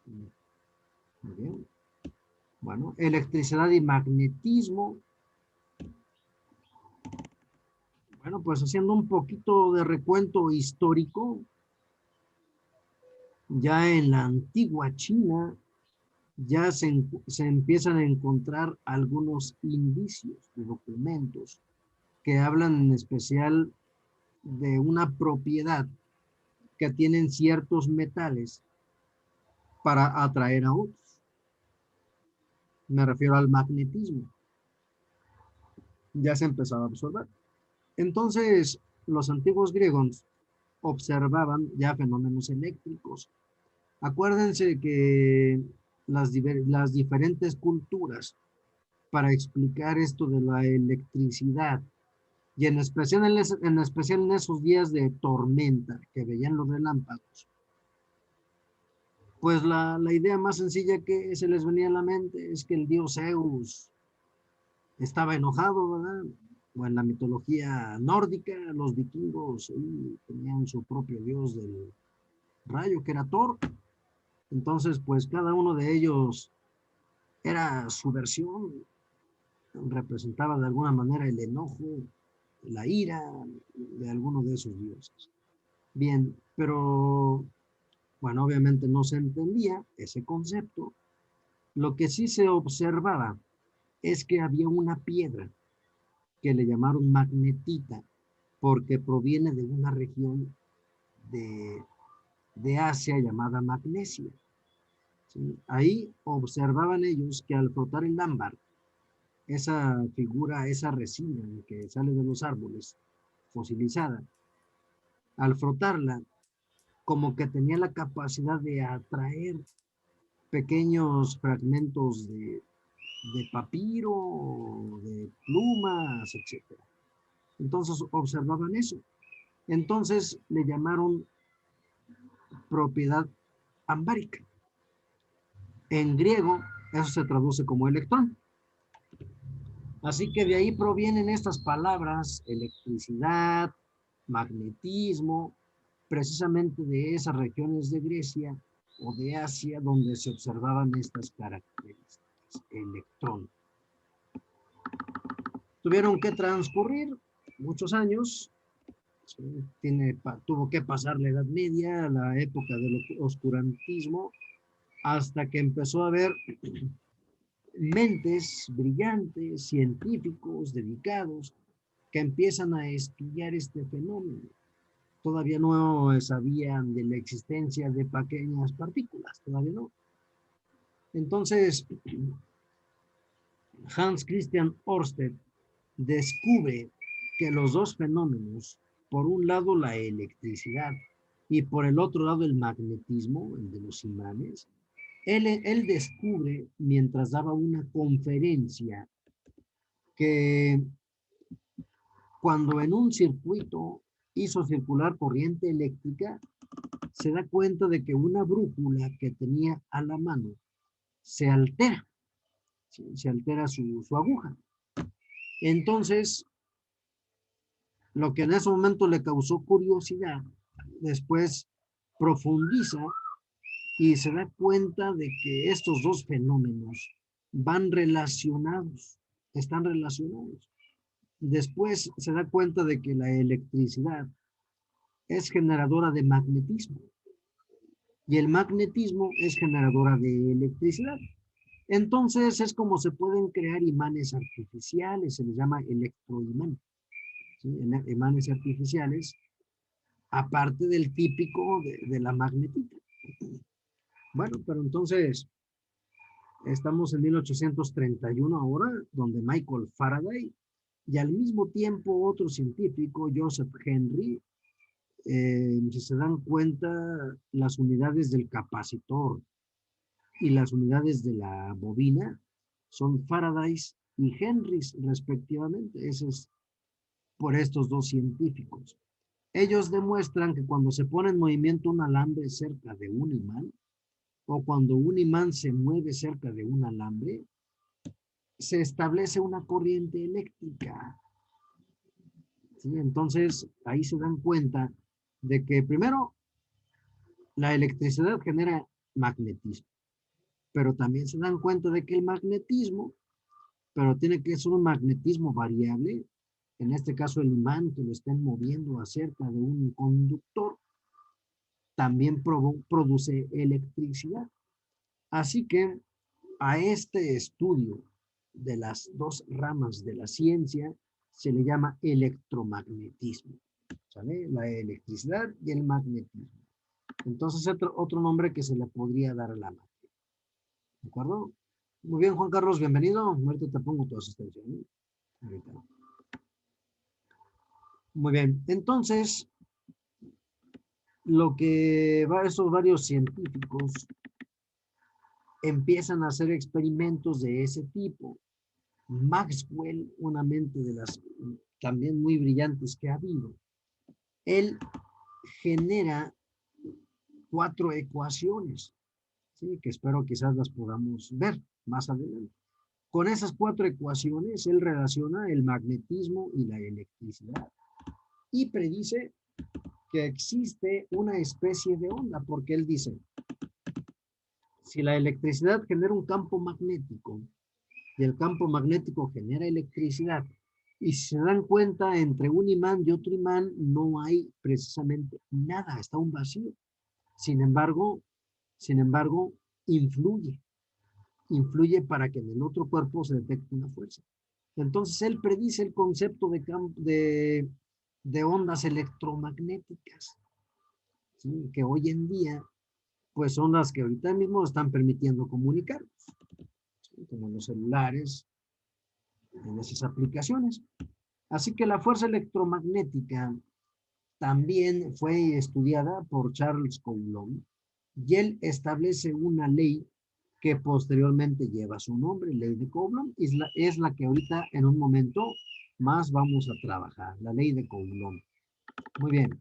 Muy bien. Bueno, electricidad y magnetismo. Bueno, pues haciendo un poquito de recuento histórico, ya en la antigua China ya se empiezan a encontrar algunos indicios de documentos que hablan en especial de una propiedad que tienen ciertos metales para atraer a otros. Me refiero al magnetismo. Ya se empezaba a observar. Entonces, los antiguos griegos observaban ya fenómenos eléctricos. Acuérdense que las diferentes culturas para explicar esto de la electricidad y en especial en esos días de tormenta que veían los relámpagos, pues la idea más sencilla que se les venía a la mente es que el dios Zeus estaba enojado, ¿verdad? O en la mitología nórdica, los vikingos tenían su propio dios del rayo, que era Thor. Entonces, pues cada uno de ellos era su versión, representaba de alguna manera el enojo, la ira de alguno de esos dioses. Bien, pero bueno, obviamente no se entendía ese concepto. Lo que sí se observaba es que había una piedra que le llamaron magnetita porque proviene de una región de, de Asia llamada Magnesia. ¿Sí? Ahí observaban ellos que al frotar el ámbar, esa figura, esa resina que sale de los árboles, fosilizada, al frotarla, como que tenía la capacidad de atraer pequeños fragmentos de papiro, de plumas, etc. Entonces observaban eso. Entonces le llamaron propiedad ambárica. En griego, eso se traduce como electrón. Así que de ahí provienen estas palabras, electricidad, magnetismo, precisamente de esas regiones de Grecia o de Asia donde se observaban estas características, electrón. Tuvieron que transcurrir muchos años, ¿sí? Tuvo que pasar la Edad Media, la época del oscurantismo, hasta que empezó a haber mentes brillantes, científicos dedicados, que empiezan a estudiar este fenómeno. Todavía no sabían de la existencia de pequeñas partículas, todavía no. Entonces, Hans Christian Ørsted descubre que los dos fenómenos, por un lado la electricidad y por el otro lado el magnetismo, el de los imanes, él descubre mientras daba una conferencia que cuando en un circuito hizo circular corriente eléctrica, se da cuenta de que una brújula que tenía a la mano se altera, ¿sí? Se altera su aguja. Entonces, lo que en ese momento le causó curiosidad, después profundiza y se da cuenta de que estos dos fenómenos van relacionados, están relacionados. Después se da cuenta de que la electricidad es generadora de magnetismo y el magnetismo es generadora de electricidad. Entonces es como se pueden crear imanes artificiales, se les llama electroimán, ¿sí? Imanes artificiales, aparte del típico de la magnetita. Bueno, pero entonces estamos en 1831 ahora, donde Michael Faraday y al mismo tiempo otro científico, Joseph Henry, si se dan cuenta, las unidades del capacitor y las unidades de la bobina son Faradays y Henrys respectivamente. Eso es por estos dos científicos. Ellos demuestran que cuando se pone en movimiento un alambre cerca de un imán o cuando un imán se mueve cerca de un alambre, se establece una corriente eléctrica. ¿Sí? Entonces, ahí se dan cuenta de que primero la electricidad genera magnetismo. Pero también se dan cuenta de que el magnetismo, pero tiene que ser un magnetismo variable, en este caso el imán que lo estén moviendo acerca de un conductor, también produce electricidad. Así que a este estudio de las dos ramas de la ciencia se le llama electromagnetismo, ¿sale? La electricidad y el magnetismo. Entonces, otro nombre que se le podría dar a la materia. ¿De acuerdo? Muy bien, Juan Carlos, bienvenido. Ahorita te pongo tu asistencia, ¿no? Ahorita. Muy bien, entonces, lo que estos varios científicos empiezan a hacer experimentos de ese tipo. Maxwell, una mente de las también muy brillantes que ha habido, él genera 4 ecuaciones, ¿sí? Que espero quizás las podamos ver más adelante. Con esas 4 ecuaciones, él relaciona el magnetismo y la electricidad y predice que existe una especie de onda, porque él dice, si la electricidad genera un campo magnético y el campo magnético genera electricidad, y si se dan cuenta, entre un imán y otro imán no hay precisamente nada, está un vacío. Sin embargo, influye, influye para que en el otro cuerpo se detecte una fuerza. Entonces, él predice el concepto de ondas electromagnéticas, ¿sí? Que hoy en día, pues son las que ahorita mismo están permitiendo comunicarnos, ¿sí? Como los celulares, en esas aplicaciones. Así que la fuerza electromagnética también fue estudiada por Charles Coulomb y él establece una ley que posteriormente lleva su nombre, ley de Coulomb, es la que ahorita en un momento más vamos a trabajar, la ley de Coulomb. Muy bien.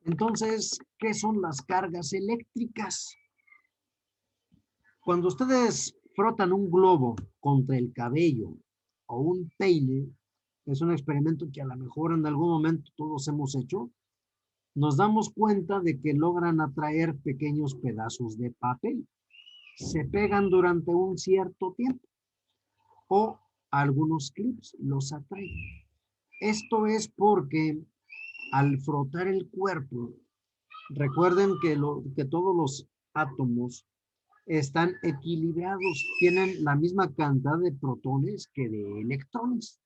Entonces, ¿qué son las cargas eléctricas? Cuando ustedes frotan un globo contra el cabello o un peine, es un experimento que a lo mejor en algún momento todos hemos hecho, nos damos cuenta de que logran atraer pequeños pedazos de papel. Se pegan durante un cierto tiempo o algunos clips los atraen. Esto es porque al frotar el cuerpo, recuerden que todos los átomos están equilibrados, tienen la misma cantidad de protones que de electrones,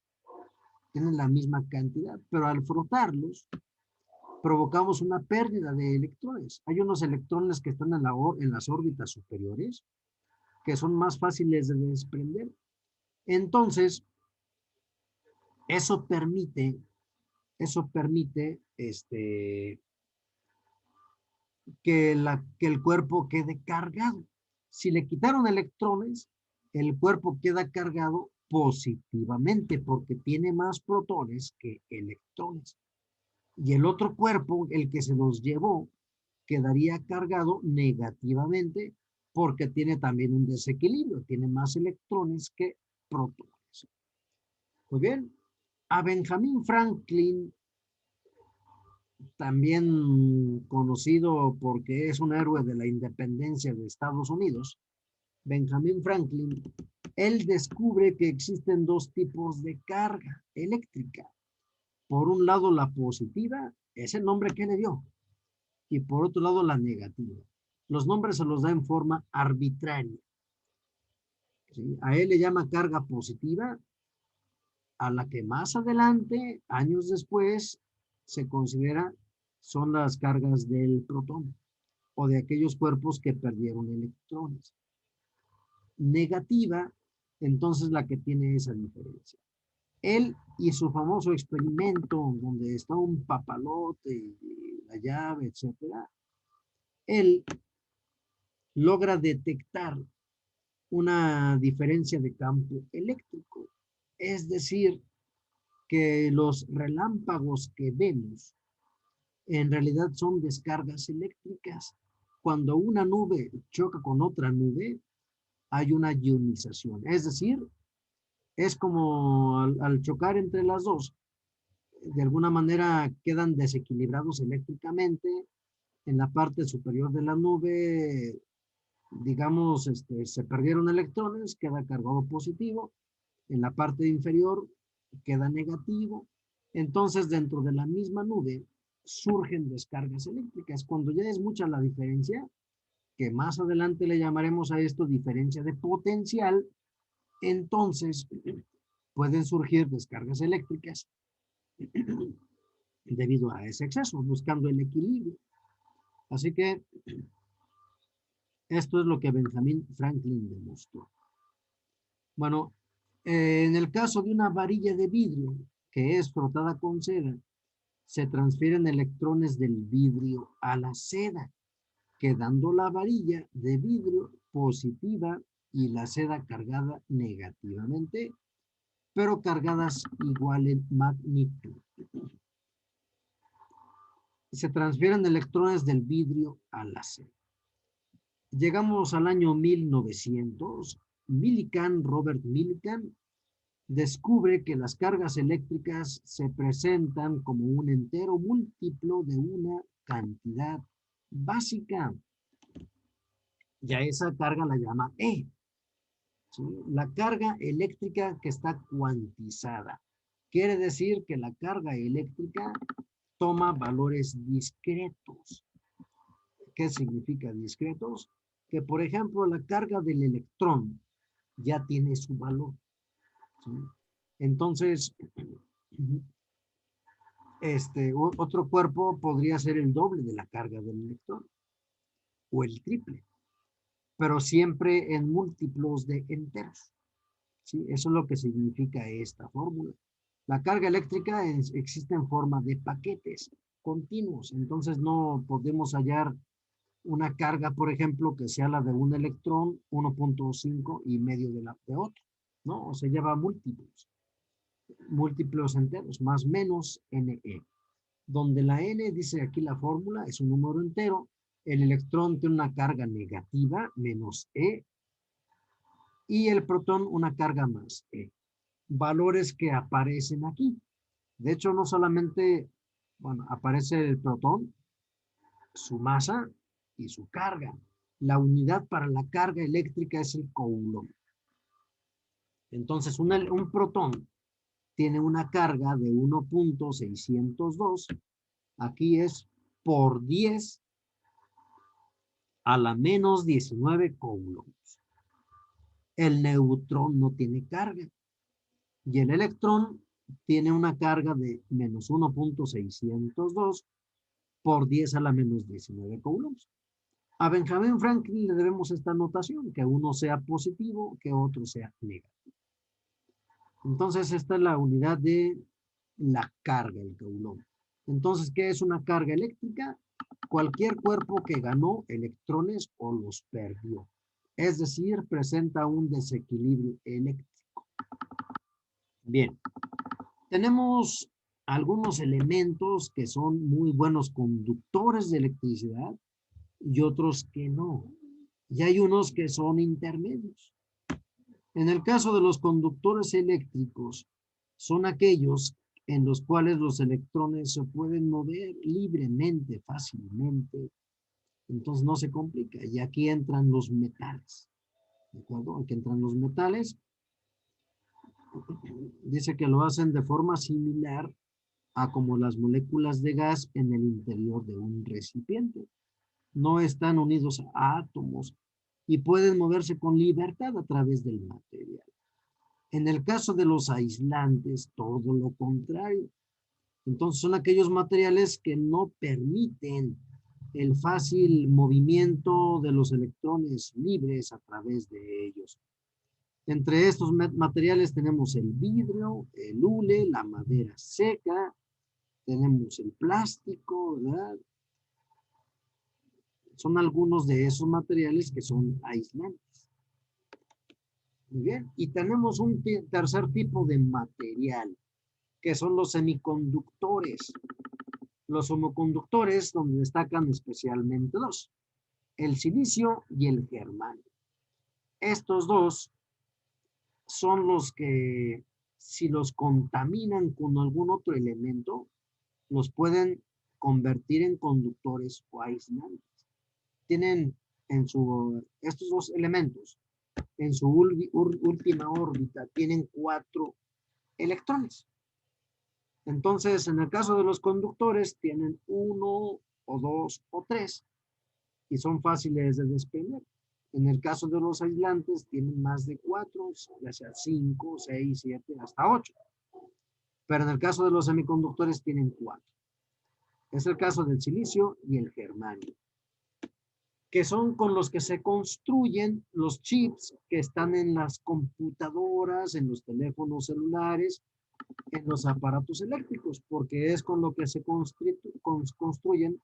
tienen la misma cantidad, pero al frotarlos provocamos una pérdida de electrones. Hay unos electrones que están en las órbitas superiores que son más fáciles de desprender. Entonces, eso permite que el cuerpo quede cargado. Si le quitaron electrones, el cuerpo queda cargado positivamente porque tiene más protones que electrones. Y el otro cuerpo, el que se los llevó, quedaría cargado negativamente porque tiene también un desequilibrio, tiene más electrones que protones. Muy bien, a Benjamin Franklin, también conocido porque es un héroe de la independencia de Estados Unidos, Benjamin Franklin, él descubre que existen dos tipos de carga eléctrica. Por un lado, la positiva, es el nombre que le dio, y por otro lado, la negativa. Los nombres se los da en forma arbitraria, ¿sí? A él le llama carga positiva, a la que más adelante, años después, se considera son las cargas del protón o de aquellos cuerpos que perdieron electrones. Negativa, entonces la que tiene esa diferencia. Él y su famoso experimento donde está un papalote, la llave, etcétera, él logra detectar una diferencia de campo eléctrico. Es decir, que los relámpagos que vemos en realidad son descargas eléctricas. Cuando una nube choca con otra nube, hay una ionización. Es decir, es como al chocar entre las dos, de alguna manera quedan desequilibrados eléctricamente. En la parte superior de la nube digamos, se perdieron electrones, queda cargado positivo, en la parte inferior queda negativo. Entonces, dentro de la misma nube surgen descargas eléctricas. Cuando ya es mucha la diferencia, que más adelante le llamaremos a esto diferencia de potencial, entonces pueden surgir descargas eléctricas debido a ese exceso, buscando el equilibrio. Así que esto es lo que Benjamin Franklin demostró. Bueno, en el caso de una varilla de vidrio que es frotada con seda, se transfieren electrones del vidrio a la seda, quedando la varilla de vidrio positiva y la seda cargada negativamente, pero cargadas igual en magnitud. Se transfieren electrones del vidrio a la seda. Llegamos al año 1900. Robert Millikan, descubre que las cargas eléctricas se presentan como un entero múltiplo de una cantidad básica. Ya esa carga la llama E. ¿Sí? La carga eléctrica que está cuantizada. Quiere decir que la carga eléctrica toma valores discretos. ¿Qué significa discretos? Que, por ejemplo, la carga del electrón ya tiene su valor. ¿Sí? Entonces, otro cuerpo podría ser el doble de la carga del electrón o el triple, pero siempre en múltiplos de enteros. ¿Sí? Eso es lo que significa esta fórmula. La carga eléctrica existe en forma de paquetes continuos, entonces no podemos hallar una carga, por ejemplo, que sea la de un electrón, 1.5 y medio de la de otro, ¿no? O se lleva múltiplos enteros, más menos NE, donde la N, dice aquí la fórmula, es un número entero, el electrón tiene una carga negativa, menos E, y el protón una carga más E. Valores que aparecen aquí. De hecho, no solamente, bueno, aparece el protón, su masa y su carga. La unidad para la carga eléctrica es el coulomb. Entonces, un protón tiene una carga de 1.602. Aquí es por 10 a la menos 19 coulombs. El neutrón no tiene carga. Y el electrón tiene una carga de menos 1.602 por 10 a la menos 19 coulombs. A Benjamin Franklin le debemos esta notación, que uno sea positivo, que otro sea negativo. Entonces, esta es la unidad de la carga, el coulomb. Entonces, ¿qué es una carga eléctrica? Cualquier cuerpo que ganó electrones o los perdió. Es decir, presenta un desequilibrio eléctrico. Bien, tenemos algunos elementos que son muy buenos conductores de electricidad y otros que no. Y hay unos que son intermedios. En el caso de los conductores eléctricos, son aquellos en los cuales los electrones se pueden mover libremente, fácilmente, entonces no se complica. Y aquí entran los metales, ¿de acuerdo? Aquí entran los metales. Dice que lo hacen de forma similar a como las moléculas de gas en el interior de un recipiente. No están unidos a átomos y pueden moverse con libertad a través del material. En el caso de los aislantes, todo lo contrario. Entonces son aquellos materiales que no permiten el fácil movimiento de los electrones libres a través de ellos. Entre estos materiales tenemos el vidrio, el hule, la madera seca, tenemos el plástico, ¿verdad? Son algunos de esos materiales que son aislantes. Muy bien. Y tenemos un tercer tipo de material, que son los semiconductores. Los semiconductores, donde destacan especialmente dos, el silicio y el germanio. Estos dos son los que, si los contaminan con algún otro elemento, los pueden convertir en conductores o aislantes. Tienen estos dos elementos, en su última órbita, tienen 4 electrones. Entonces, en el caso de los conductores, tienen 1 o 2 o 3 y son fáciles de desprender. En el caso de los aislantes, tienen más de 4, ya sea 5, 6, 7, hasta 8. Pero en el caso de los semiconductores, tienen 4. Es el caso del silicio y el germanio, que son con los que se construyen los chips que están en las computadoras, en los teléfonos celulares, en los aparatos eléctricos, porque es con lo que se construyen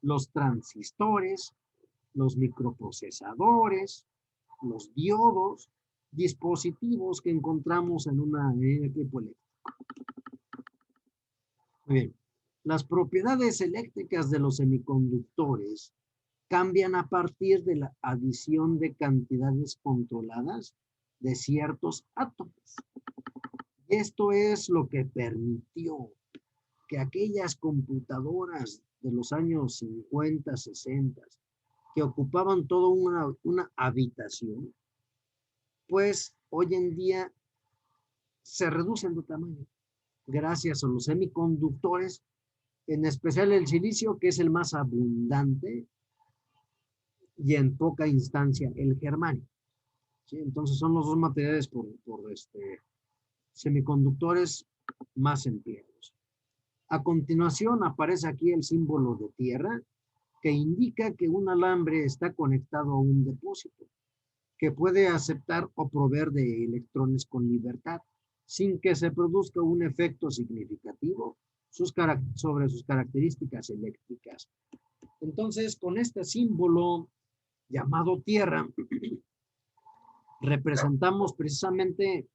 los transistores, los microprocesadores, los diodos, dispositivos que encontramos en un equipo eléctrico. Muy bien. Las propiedades eléctricas de los semiconductores cambian a partir de la adición de cantidades controladas de ciertos átomos. Y esto es lo que permitió que aquellas computadoras de los años 50, 60, que ocupaban toda una habitación, pues hoy en día se reducen de tamaño gracias a los semiconductores, en especial el silicio, que es el más abundante, y en poca instancia el germanio. ¿Sí? Entonces son los dos materiales por semiconductores más empleados. A continuación aparece aquí el símbolo de tierra, que indica que un alambre está conectado a un depósito, que puede aceptar o proveer de electrones con libertad, sin que se produzca un efecto significativo sobre sus características eléctricas. Entonces, con este símbolo llamado tierra, representamos precisamente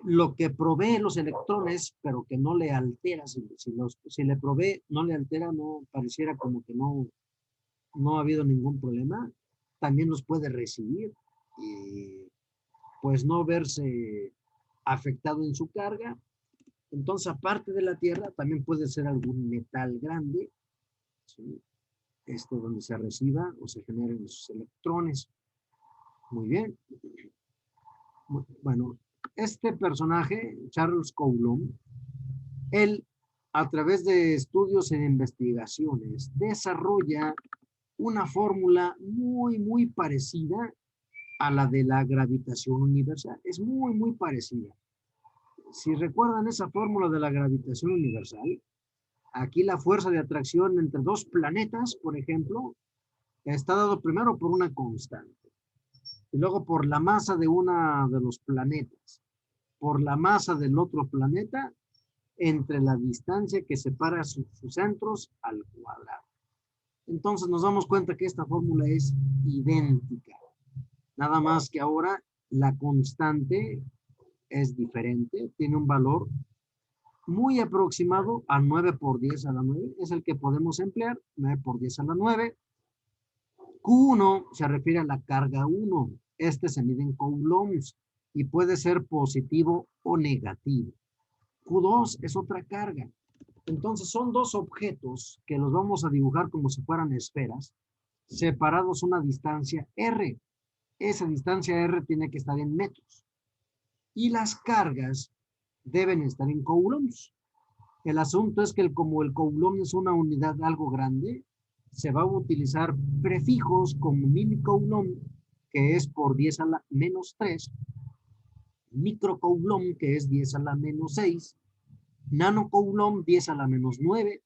lo que provee los electrones, pero que no le altera. Si le provee, no le altera, no pareciera como que no ha habido ningún problema. También los puede recibir y pues no verse afectado en su carga. Entonces, aparte de la Tierra, también puede ser algún metal grande, ¿sí? Donde se reciba o se generen esos electrones. Muy bien. Bueno, este personaje, Charles Coulomb, él, a través de estudios e investigaciones, desarrolla una fórmula muy parecida a la de la gravitación universal. Es muy parecida. Si recuerdan esa fórmula de la gravitación universal, aquí la fuerza de atracción entre dos planetas, por ejemplo, está dado primero por una constante y luego por la masa de uno de los planetas, por la masa del otro planeta, entre la distancia que separa sus centros al cuadrado. Entonces nos damos cuenta que esta fórmula es idéntica. Nada más que ahora la constante es diferente, tiene un valor muy aproximado a 9 por 10 a la 9. Es el que podemos emplear, 9 por 10 a la 9. Q1 se refiere a la carga 1. Se mide en coulombs y puede ser positivo o negativo. Q2 es otra carga. Entonces son dos objetos que los vamos a dibujar como si fueran esferas, separados una distancia R. Esa distancia R tiene que estar en metros. Y las cargas deben estar en coulombs. El asunto es que como el coulomb es una unidad algo grande, se va a utilizar prefijos como milicoulomb, que es por 10 a la menos 3, microcoulomb, que es 10 a la menos 6, nanocoulomb, 10 a la menos 9,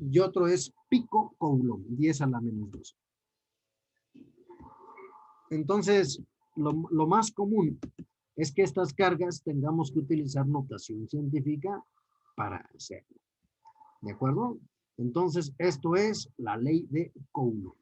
y otro es picocoulomb, 10 a la menos 2. Entonces, lo más común es que estas cargas tengamos que utilizar notación científica para hacerlo. ¿De acuerdo? Entonces, esto es la ley de Coulomb.